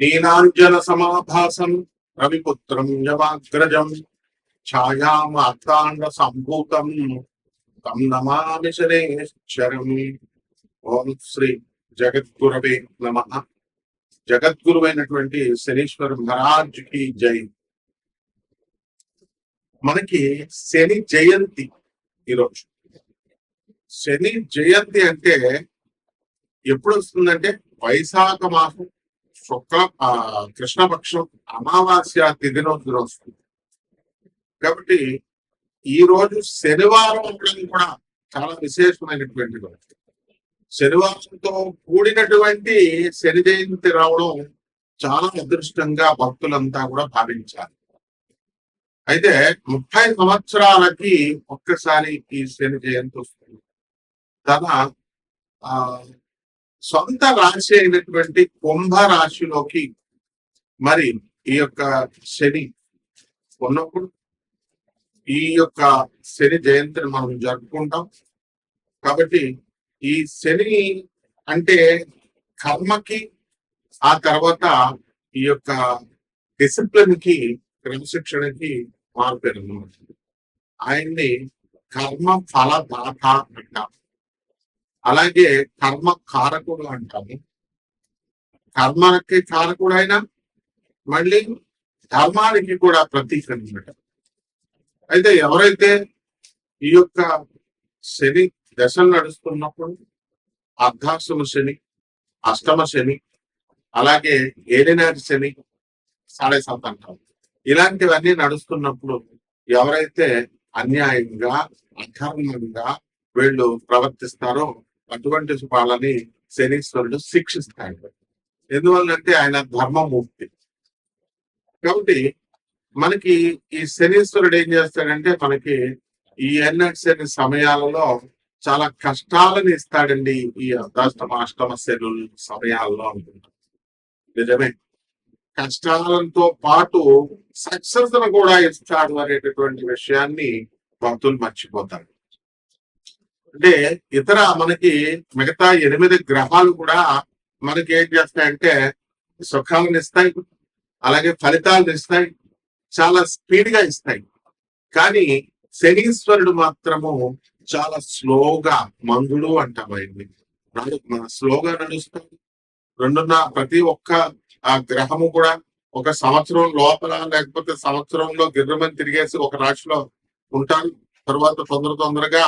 నీలాంజన సమాభాసం రవిపుత్రం యమాగ్రజం ఛాయామార్తాండ సంభూతం తం నమామి శనేశ్వరం. ఓం శ్రీ జగద్గురవే నమః. జగద్గురువైనటువంటి శనీశ్వర మహారాజ్ కి జై. మనకి శని జయంతి ఈరోజు. శని జయంతి అంటే ఎప్పుడు వస్తుందంటే వైశాఖ మాసం శుక్ల కృష్ణపక్షం అమావాస్య తిథి రోజున వస్తుంది. కాబట్టి ఈ రోజు శనివారం ఉండడం కూడా చాలా విశేషమైనటువంటి రోజు. శనివారంతో కూడినటువంటి శని జయంతి రావడం చాలా అదృష్టంగా భక్తులంతా కూడా భావించాలి. అయితే 30 సంవత్సరాలకి ఒక్కసారి ఈ శని జయంతి వస్తుంది. తన సొంత రాశి అయినటువంటి కుంభ రాశిలోకి మరి ఈ యొక్క శని ఉన్నప్పుడు ఈ యొక్క శని జయంతిని మనం జరుపుకుంటాం. కాబట్టి ఈ శని అంటే కర్మకి, ఆ తర్వాత ఈ యొక్క డిసిప్లిన్ కి, క్రమశిక్షణకి మారుపేరు అన్నమాట. ఆయన్ని కర్మ ఫలదాత అంటాం. అలాగే కర్మ కారకుడు అంటాము. కర్మకి కారకుడు అయినా మళ్ళీ ధర్మానికి కూడా ప్రతీక అన్నమాట. అయితే ఎవరైతే ఈ యొక్క శని దశలు నడుస్తున్నప్పుడు అర్ధాష్టమ శని, అష్టమ శని, అలాగే ఏలినాటి శని, సాడే సాత్ అంటాం, ఇలాంటివన్నీ నడుస్తున్నప్పుడు ఎవరైతే అన్యాయంగా అధర్మంగా వీళ్ళు ప్రవర్తిస్తారో అటువంటి వాళ్ళని శనీశ్వరుడు శిక్షిస్తాడు. ఎందువల్లంటే ఆయన ధర్మమూర్తి. కాబట్టి మనకి ఈ శనీశ్వరుడు ఏం చేస్తాడంటే మనకి ఈ ఎన్నటి సమయాలలో చాలా కష్టాలను ఇస్తాడండి. ఈ అర్ధాష్టమ శని సమయాల్లో అనుకుంటాం. నిజమే, కష్టాలతో పాటు సక్సెస్ కూడా ఇస్తాడు అనేటటువంటి విషయాన్ని భక్తులు మర్చిపోతారు. అంటే ఇతర మనకి మిగతా 8 గ్రహాలు కూడా మనకి ఏం చేస్తాయంటే సుఖాలను ఇస్తాయి, అలాగే ఫలితాలను ఇస్తాయి, చాలా స్పీడ్ గా ఇస్తాయి. కానీ శనీశ్వరుడు మాత్రము చాలా స్లోగా, మందుడు అంటాం ఆయన్ని, స్లోగా నడుస్తాడు. ప్రతి ఒక్క ఆ గ్రహము కూడా ఒక సంవత్సరం లోపల లేకపోతే సంవత్సరంలో గిర్రమని తిరిగేసి ఒక రాశిలో ఉంటారు. తర్వాత తొందరగా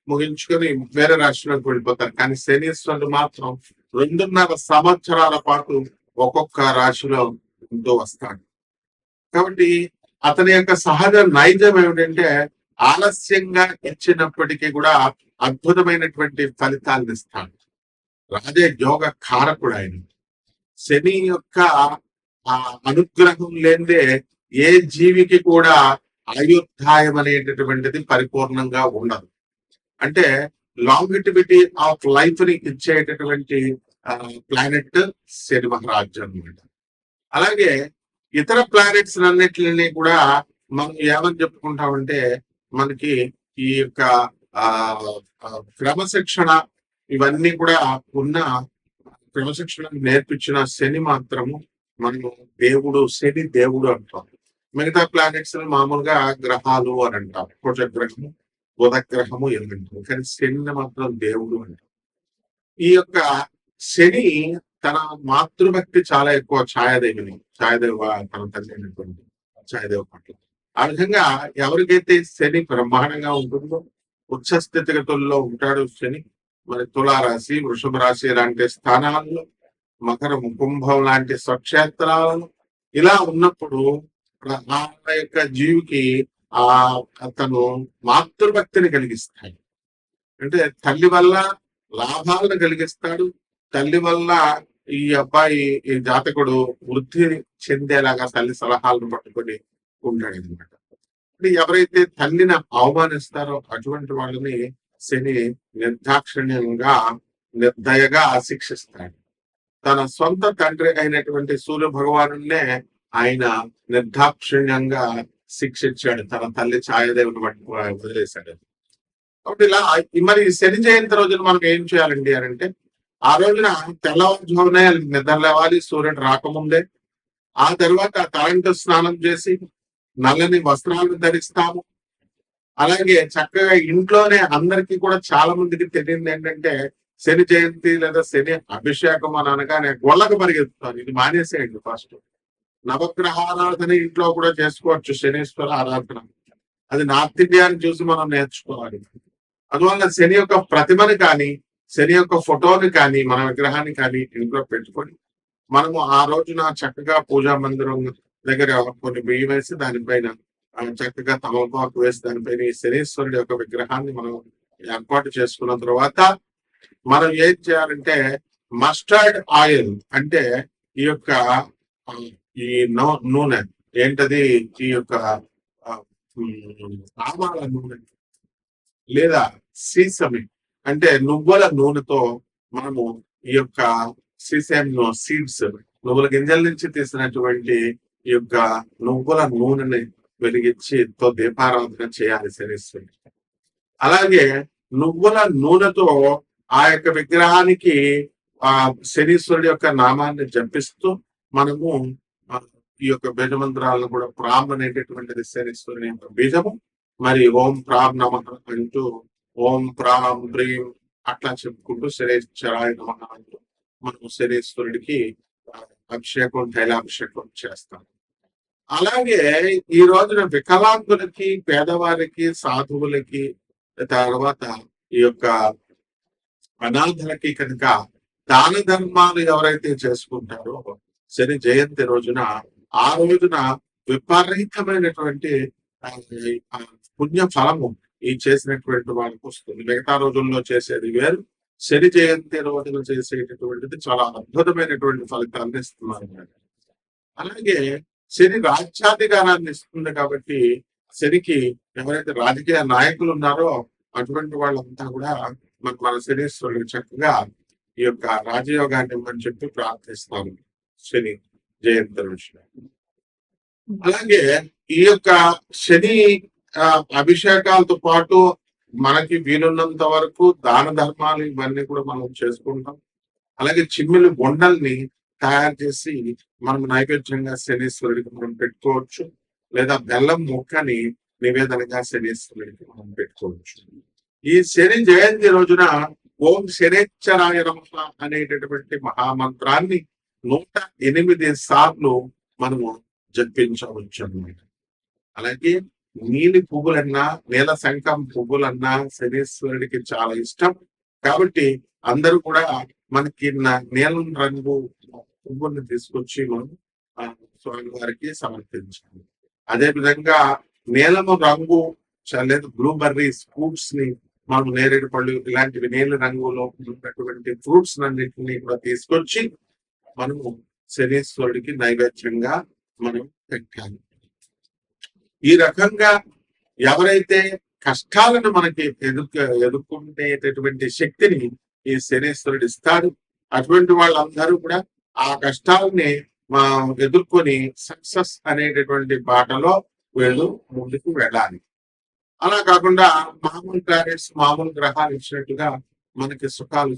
ముగించుకొని వేరే రాశిలోకి వెళ్ళిపోతారు. కానీ శనీశ్వరుడు మాత్రం 2.5 సంవత్సరాల పాటు ఒక్కొక్క రాశిలో ఉంటూ వస్తాడు. కాబట్టి అతని యొక్క సహజ నైజం ఏమిటంటే ఆలస్యంగా ఇచ్చినప్పటికీ కూడా అద్భుతమైనటువంటి ఫలితాలను ఇస్తాడు. రాజే యోగ కారకుడు ఆయన. శని యొక్క ఆ అనుగ్రహం లేదే ఏ జీవికి కూడా ఆయుర్దాయం అనేటటువంటిది పరిపూర్ణంగా ఉండదు. అంటే లాంగిటివిటీ ఆఫ్ లైఫ్ ని ఇచ్చేటటువంటి ప్లానెట్ శని మహారాజ్ అన్నమాట. అలాగే ఇతర ప్లానెట్స్ అన్నిటిని కూడా మనం ఏమని చెప్పుకుంటామంటే మనకి ఈ యొక్క క్రమశిక్షణ ఇవన్నీ కూడా ఉన్న క్రమశిక్షణ నేర్పించిన శని మాత్రము మనము శని దేవుడు అంటాం. మిగతా ప్లానెట్స్ మామూలుగా గ్రహాలు అని అంటాం. కుజగ్రహము, బుధ గ్రహము ఎలాంటివి. కానీ శని మాత్రం దేవుడు అంటాం. ఈ యొక్క శని తన మాతృభక్తి చాలా ఎక్కువ. ఛాయాదేవ తన తల్లి అయినటువంటి ఛాయాదేవ పట్ల. ఆ విధంగా ఎవరికైతే శని బ్రహ్మాండంగా ఉంటుందో, ఉచ్చ స్థితిగతుల్లో ఉంటాడు శని. మరి తులారాశి, వృషభ రాశి లాంటి స్థానాల్లో, మకరం, కుంభం లాంటి స్వక్షేత్రాలను ఇలా ఉన్నప్పుడు ఆ యొక్క జీవికి అతను మాతృభక్తిని కలిగిస్తాడు. అంటే తల్లి వల్ల లాభాలను కలిగిస్తాడు. తల్లి వల్ల ఈ అబ్బాయి, ఈ జాతకుడు వృద్ధి చెందేలాగా తల్లి సలహాలను పట్టుకొని ఉంటాడు అనమాట. ఎవరైతే తల్లిని అవమానిస్తారో అటువంటి వాళ్ళని శని నిర్దాక్షిణ్యంగా, నిర్దయగా శిక్షిస్తాడు. తన సొంత తండ్రి అయినటువంటి సూర్య భగవానునే ఆయన నిర్దాక్షిణ్యంగా శిక్షించాడు. తన తల్లి ఛాయాదేవిని వదిలేశాడు. కాబట్టి ఇలా మరి శని జయంతి రోజున మనం ఏం చేయాలండి అని అంటే, ఆ రోజున తెల్లవారుజామునే నిద్ర లేవాలి. సూర్యుడు రాకముందే ఆ తర్వాత తలంటు స్నానం చేసి నల్లని వస్త్రాలను ధరిస్తాము. అలాగే చక్కగా ఇంట్లోనే అందరికీ కూడా చాలా మందికి తెలియదు ఏంటంటే శని జయంతి లేదా శని అభిషేకం అని అనగానే గొల్లకు పరిగెత్తుతాను. ఇది మానేసేయండి ఫస్ట్. నవగ్రహ ఆరాధన ఇంట్లో కూడా చేసుకోవచ్చు, శనీశ్వర ఆరాధన. అది నార్త్ ఇండియాని చూసి మనం నేర్చుకోవాలి. అందువల్ల శని యొక్క ప్రతిమని కానీ శని యొక్క ఫోటోని కానీ మన విగ్రహాన్ని కానీ ఇంట్లో పెట్టుకొని మనము ఆ రోజున చక్కగా పూజా మందిరం దగ్గర కొన్ని బియ్యం వేసి దానిపైన చక్కగా తమలపాకు వేసి దానిపైన ఈ శనీశ్వరుడి యొక్క విగ్రహాన్ని మనం ఏర్పాటు చేసుకున్న తర్వాత మనం ఏం చేయాలంటే మస్టర్డ్ ఆయిల్ అంటే ఈ యొక్క ఈ నూనె ఏంటది, ఈ యొక్క ఆవాల నూనె లేదా సీసమి అంటే నువ్వుల నూనెతో మనము ఈ యొక్క సీసమ్ సీడ్స్, నువ్వుల గింజల నుంచి తీసినటువంటి ఈ యొక్క నువ్వుల నూనెని వెలిగించి దీపారాధన చేయాలి శనీశ్వరుడు. అలాగే నువ్వుల నూనెతో ఆ యొక్క విగ్రహానికి శనీశ్వరుడి యొక్క నామాన్ని జపిస్తూ మనము ఈ యొక్క బీజమంత్రాలను కూడా ప్రాం అనేటటువంటిది శనీశ్వరుని యొక్క బీజము. మరి ఓం ప్రాం నమః అంటూ ఓం ప్రాం ప్రీం అట్లా చెప్పుకుంటూ శనీశ్వరాయ నమః అంటూ మనము శనీశ్వరుడికి అభిషేకం తైలాభిషేకం చేస్తాం. అలాగే ఈ రోజున వికలాంగులకి, పేదవారికి, సాధువులకి, తర్వాత ఈ యొక్క అనాథలకి కనుక దాన ధర్మాలు ఎవరైతే చేసుకుంటారో శని జయంతి రోజున ఆ రోజున విపరీతమైనటువంటి పుణ్య ఫలము ఈ చేసినటువంటి వాళ్ళకు వస్తుంది. మిగతా రోజుల్లో చేసేది వేరు, శని జయంతి రోజున చేసేటటువంటిది చాలా అద్భుతమైనటువంటి ఫలితాన్ని ఇస్తున్నారు. అలాగే శని రాజ్యాధికారాన్ని ఇస్తుంది కాబట్టి శనికి ఎవరైతే రాజకీయ నాయకులు ఉన్నారో అటువంటి వాళ్ళంతా కూడా మన శనీశ్వరుడు చక్కగా ఈ యొక్క రాజయోగాన్ని ఇవ్వని చెప్పి ప్రార్థిస్తాము శని జయంతి రోజున. అలాగే ఈ యొక్క శని అభిషేకాలతో పాటు మనకి వీలున్నంత వరకు దాన ధర్మాలు ఇవన్నీ కూడా మనం చేసుకుంటాం. అలాగే చిమ్మిలి బొండల్ని తయారు చేసి మనం నైవేద్యంగా శనీశ్వరుడికి మనం పెట్టుకోవచ్చు, లేదా బెల్లం ముక్కని నివేదనగా శనీశ్వరుడికి మనం పెట్టుకోవచ్చు. ఈ శని జయంతి రోజున ఓం శనేశ్వరాయ నమః అనేటటువంటి మహామంత్రాన్ని 108 సార్లు మనము జపించవచ్చు అన్నమాట. అలాగే నీలి పువ్వులన్నా, నీల శంఖం పువ్వులన్నా శనీశ్వరుడికి చాలా ఇష్టం కాబట్టి అందరూ కూడా మనకి నీలం రంగు పువ్వుల్ని తీసుకొచ్చి మనం స్వామి వారికి సమర్పించాలి. అదే విధంగా నీలము రంగు లేదా బ్లూబెర్రీస్ ఫ్రూట్స్ ని మనం నేరేడు పళ్ళు ఇలాంటివి నీల రంగులో ఉన్నటువంటి ఫ్రూట్స్ అన్నింటినీ కూడా తీసుకొచ్చి మనము శనీశ్వరుడికి నైవేద్యంగా మనం పెట్టాలి. ఈ రకంగా ఎవరైతే కష్టాలను మనకి ఎదుర్కొనేటటువంటి శక్తిని ఈ శనీశ్వరుడు ఇస్తాడు, అటువంటి వాళ్ళందరూ కూడా ఆ కష్టాలని ఎదుర్కొని సక్సెస్ అనేటటువంటి బాటలో వీళ్ళు ముందుకు వెళ్ళాలి. అలా కాకుండా మామూలు ప్లానెట్స్, మామూలు గ్రహాలు ఇచ్చినట్టుగా మనకి సుఖాలు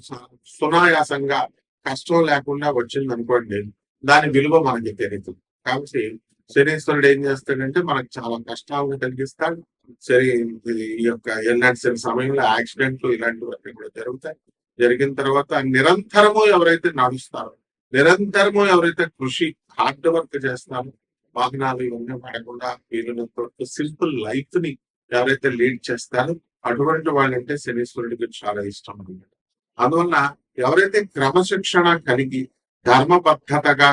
సునాయాసంగా కష్టం లేకుండా వచ్చింది అనుకోండి, దాని విలువ మనకి తెలియదు. కాబట్టి శనీశ్వరుడు ఏం చేస్తాడంటే మనకు చాలా కష్టాలను కలిగిస్తాడు. సరే, ఈ యొక్క ఎల్నాటి సమయంలో యాక్సిడెంట్లు ఇలాంటివన్నీ కూడా జరుగుతాయి. జరిగిన తర్వాత నిరంతరము ఎవరైతే నడుస్తారో, నిరంతరము ఎవరైతే కృషి హార్డ్ వర్క్ చేస్తారో, వాహనాలు ఇవన్నీ పడకుండా వీళ్ళతో సింపుల్ లైఫ్ ని ఎవరైతే లీడ్ చేస్తారో అటువంటి వాళ్ళంటే శనీశ్వరుడికి చాలా ఇష్టం అన్నమాట. అందువల్ల ఎవరైతే క్రమశిక్షణ కలిగి ధర్మబద్ధతగా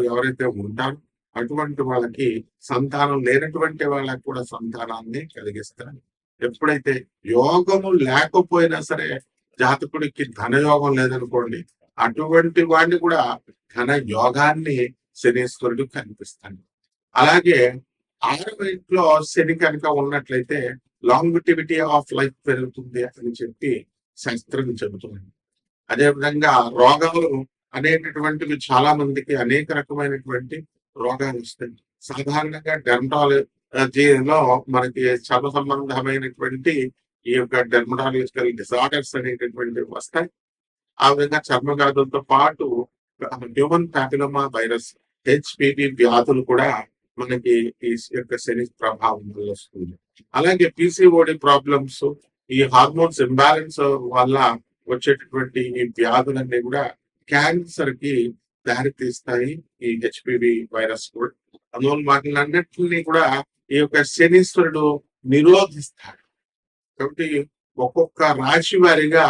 ఎవరైతే ఉంటారో అటువంటి వాళ్ళకి సంతానం లేనటువంటి వాళ్ళకి కూడా సంతానాన్ని కలిగిస్తారు. ఎప్పుడైతే యోగము లేకపోయినా సరే, జాతకుడికి ధనయోగం లేదనుకోండి, అటువంటి వాడిని కూడా ధన యోగాన్ని శనీశ్వరుడు కనిపిస్తాడు. అలాగే 6వ ఇంట్లో శని కనుక ఉన్నట్లయితే లాంగిటివిటీ ఆఫ్ లైఫ్ పెరుగుతుంది అని చెప్పి శాస్త్రం చెబుతుంది. అదేవిధంగా రోగాలు అనేటటువంటివి చాలా మందికి అనేక రకమైనటువంటి రోగాలు వస్తాయి. సాధారణంగా డెర్మటాలజీలో మనకి చర్మ సంబంధమైనటువంటి ఈ యొక్క డెర్మటాలజికల్ డిసార్డర్స్ అనేటటువంటివి వస్తాయి. ఆ విధంగా చర్మ వ్యాధులతో పాటు హ్యూమన్ ప్యాపిలోమా వైరస్ హెచ్పివి వ్యాధులు కూడా మనకి ఈ యొక్క శని ప్రభావం వల్ల వస్తుంది. అలాగే పిసిఓడి ప్రాబ్లమ్స్, ఈ హార్మోన్స్ ఇంబ్యాలెన్స్ వల్ల వచ్చేటటువంటి ఈ వ్యాధులన్నీ కూడా క్యాన్సర్ కి దారి తీస్తాయి ఈ హెచ్పివి వైరస్ కూడా. అందువల్ల వాటిని అన్నిటిని కూడా ఈ యొక్క శనీశ్వరుడు నిరోధిస్తాడు. కాబట్టి ఒక్కొక్క రాశి వారిగా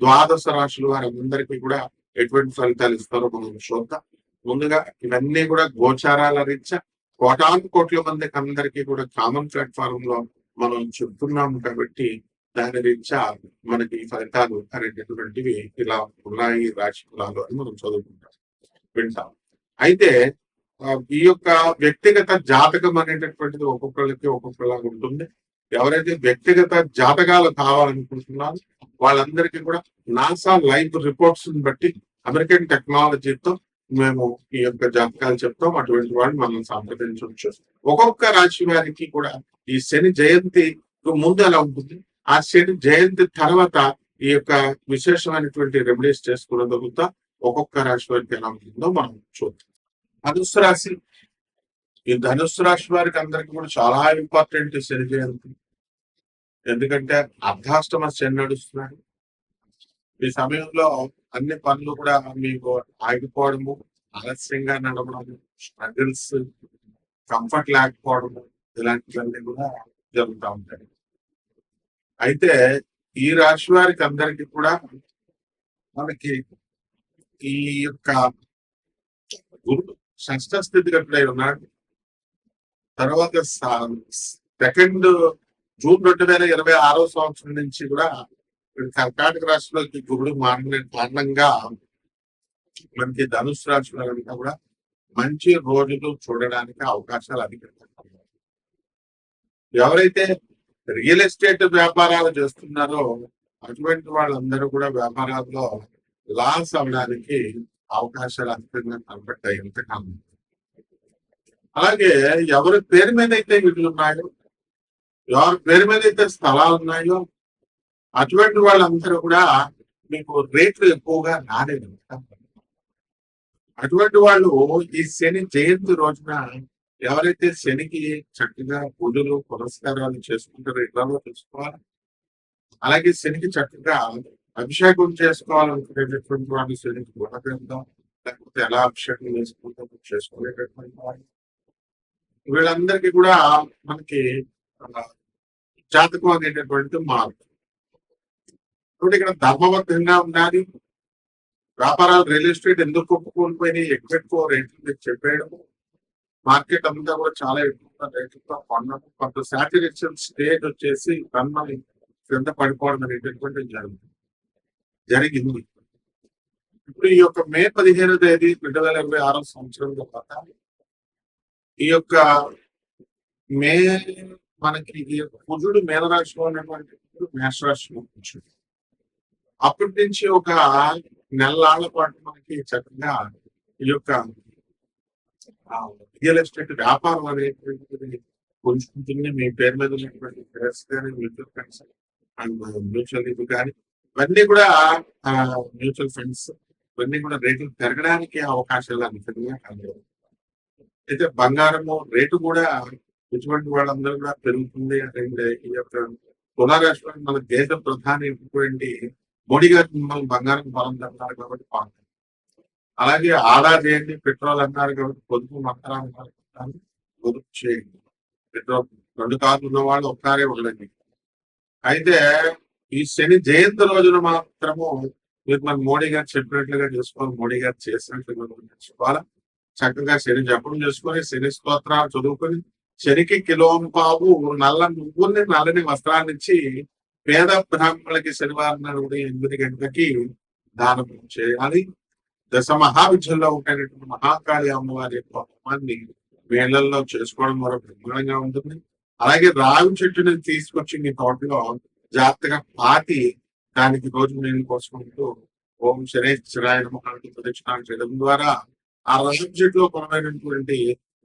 ద్వాదశ రాశుల వారందరికీ కూడా ఎటువంటి ఫలితాలు ఇస్తారో మనం చూద్దాం. ముందుగా ఇవన్నీ కూడా గోచారాల రీత్యా కోటాను కోట్ల మందికి అందరికీ కూడా కామన్ ప్లాట్ఫామ్ లో మనం చెప్తున్నాము కాబట్టి దాని రీత్యా మనకి ఈ ఫలితాలు అనేటటువంటివి ఇలా ఉన్నాయి రాశి ఫలాలు అని మనం చదువుకుంటాం, వింటాం. అయితే ఈ యొక్క వ్యక్తిగత జాతకం అనేటటువంటిది ఒక్కొక్కరికి ఒక్కొక్కలాగా ఉంటుంది. ఎవరైతే వ్యక్తిగత జాతకాలు కావాలనుకుంటున్నారో వాళ్ళందరికీ కూడా నాసా లైవ్ రిపోర్ట్స్ బట్టి అమెరికన్ టెక్నాలజీతో మేము ఈ యొక్క జాతకాలు చెప్తాం. అటువంటి వాళ్ళు మనం సంప్రదించవచ్చు. ఒక్కొక్క రాశి వారికి కూడా ఈ శని జయంతి ముందు ఎలా ఉంటుంది, ఆ శని జయంతి తర్వాత ఈ యొక్క విశేషమైనటువంటి రెమెడీస్ చేసుకున్న తగ్గుతా ఒక్కొక్క రాశి వారికి ఎలా ఉంటుందో మనం చూద్దాం. ధనుస్సు రాశి, ఈ ధనుస్సు రాశి వారికి అందరికి కూడా చాలా ఇంపార్టెంట్ శని జయంతి. ఎందుకంటే అర్ధాష్టమ శని నడుస్తున్నాడు. ఈ సమయంలో అన్ని పనులు కూడా మీకు ఆగిపోవడము, ఆలస్యంగా నడవడము, స్ట్రగుల్స్, కంఫర్ట్ లేకపోవడము, ఇలాంటివన్నీ కూడా జరుగుతూ ఉంటాయి. అయితే ఈ రాశి వారికి అందరికీ కూడా మనకి ఈ యొక్క గురుడు షష్ఠ స్థితిగతుడై ఉన్నాడు. తర్వాత 2 జూన్ 2026 సంవత్సరం నుంచి కూడా కర్కాటక రాశిలోకి గురుడు మారిన కారణంగా మనకి ధనుసు రాశి వారంతా కూడా మంచి రోజులు చూడడానికి అవకాశాలు అధికంగా ఉన్నాయి. ఎవరైతే రియల్ ఎస్టేట్ వ్యాపారాలు చేస్తున్నారో అటువంటి వాళ్ళందరూ కూడా వ్యాపారాల్లో లాస్ అవడానికి అవకాశాలు అధికంగా కనబడ్డాయి ఎంతకాలం. అలాగే ఎవరి పేరు మీద అయితే వీళ్ళు ఉన్నాయో, ఎవరి పేరు మీద అయితే స్థలాలు ఉన్నాయో అటువంటి వాళ్ళందరూ కూడా మీకు రేట్లు ఎక్కువగా రాలేదు. అటువంటి వాళ్ళు ఈ శని జయంతి రోజున ఎవరైతే శనికి చక్కగా పూజలు పురస్కారాలు చేసుకుంటారో ఇళ్లలో తెలుసుకోవాలి. అలాగే శనికి చక్కగా అభిషేకం చేసుకోవాలనుకునేటటువంటి వాళ్ళు శనికి గుణగ్రంథం లేకపోతే ఎలా అభిషేకం చేసుకుంటారో చేసుకునేటటువంటి వాళ్ళు వీళ్ళందరికీ కూడా మనకి జాతకం అనేటటువంటి మార్పు. కాబట్టి ఇక్కడ ధర్మబద్ధంగా ఉండాలి. వ్యాపారాలు రియల్ ఎస్టేట్ ఎందుకు ఒప్పుకోలిపోయినాయి, ఎక్కువ రేట్లు చెప్పేయడము, మార్కెట్ అంతా కూడా చాలా ఎక్కువ రేట్లతో కొనడం, కొంత సాచురేషన్ స్టేజ్ వచ్చేసి కన్మని క్రింద పడిపోవడం అనేటటువంటి జరిగింది. ఇప్పుడు ఈ యొక్క మే 15వ తేదీ 2026 సంవత్సరం తర్వాత ఈ యొక్క మే మనకి ఈ యొక్క కుజుడు మేనరాశిలో ఉన్నటువంటి మేషరాశిలో కూర్చుంది. అప్పటి నుంచి ఒక నెలల పాటు మనకి చక్కగా ఈ యొక్క రియల్ ఎస్టేట్ వ్యాపారం అనేటువంటిది పుంజుకుంటుంది. మీ పేరు మీద ఉన్నటువంటి షేర్స్ కానీ, మ్యూచువల్ ఫండ్స్ అండ్ మ్యూచువల్ ఇది కానీ ఇవన్నీ కూడా మ్యూచువల్ ఫండ్స్ ఇవన్నీ కూడా రేట్లు పెరగడానికి అవకాశాలు అధికంగా కలవు. అయితే బంగారము రేటు కూడా ఇటువంటి వాళ్ళందరూ కూడా పెరుగుతుంది. అండ్ ఈ యొక్క తులారాశి మన దేశ ప్రధాని మోడీ గారు మిమ్మల్ని బంగారం పొలం అన్నారు కాబట్టి బాగుంటుంది. అలాగే ఆదా చేయండి, పెట్రోల్ అన్నారు కాబట్టి పొదుపు మకరాలు పొదుపు చేయండి. పెట్రోల్ 2 కార్లు ఉన్న వాళ్ళు ఒక్కరే ఉండండి. అయితే ఈ శని జయంతి రోజున మాత్రము మీరు మన మోడీ గారు చెప్పినట్లుగా చేసుకోవాలి, మోడీ గారు చేసినట్లుగా చేసుకోవాలా. చక్కగా శని జపం చేసుకొని, శని స్తోత్రాలు చదువుకొని, శనికి కిలోంపావు నల్ల నువ్వుల్ని నల్లని వస్త్రాన్ని ఇచ్చి పేద బ్రాహ్మణులకి శనివారం నాడు 8 గంటలకి దానం చేయాలి. దశ మహావిద్యల్లో ఉంటేటువంటి మహాకాళి అమ్మవారి యొక్క హోమాన్ని వేళ్లలో చేసుకోవడం ద్వారా బ్రహ్మాండంగా ఉంటుంది. అలాగే రావి చెట్టుని తీసుకొచ్చి మీ తోటలో జాగ్రత్తగా పాతి దానికి రోజు నీళ్ళు పోసుకుంటూ ఓం శనేశ్వరాయ నమః ప్రదక్షిణాలు చేయడం ద్వారా ఆ రావి చెట్టులో కొనమైనటువంటి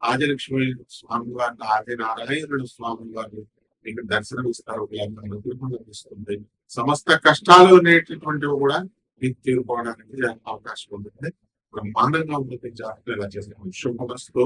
ఆదిలక్ష్మి స్వామి వారిని, ఆది నారాయణుడు స్వామి వారిని మీకు దర్శనం ఇస్తారు. లభిస్తుంది. సమస్త కష్టాలు అనేటటువంటివి కూడా మీకు తీరుకోవడానికి అవకాశం ఉంటుంది. బ్రహ్మాండంగా ఉంటుంది. జాగ్రత్తగా ఇలా చేస్తాం. శుభమస్తు.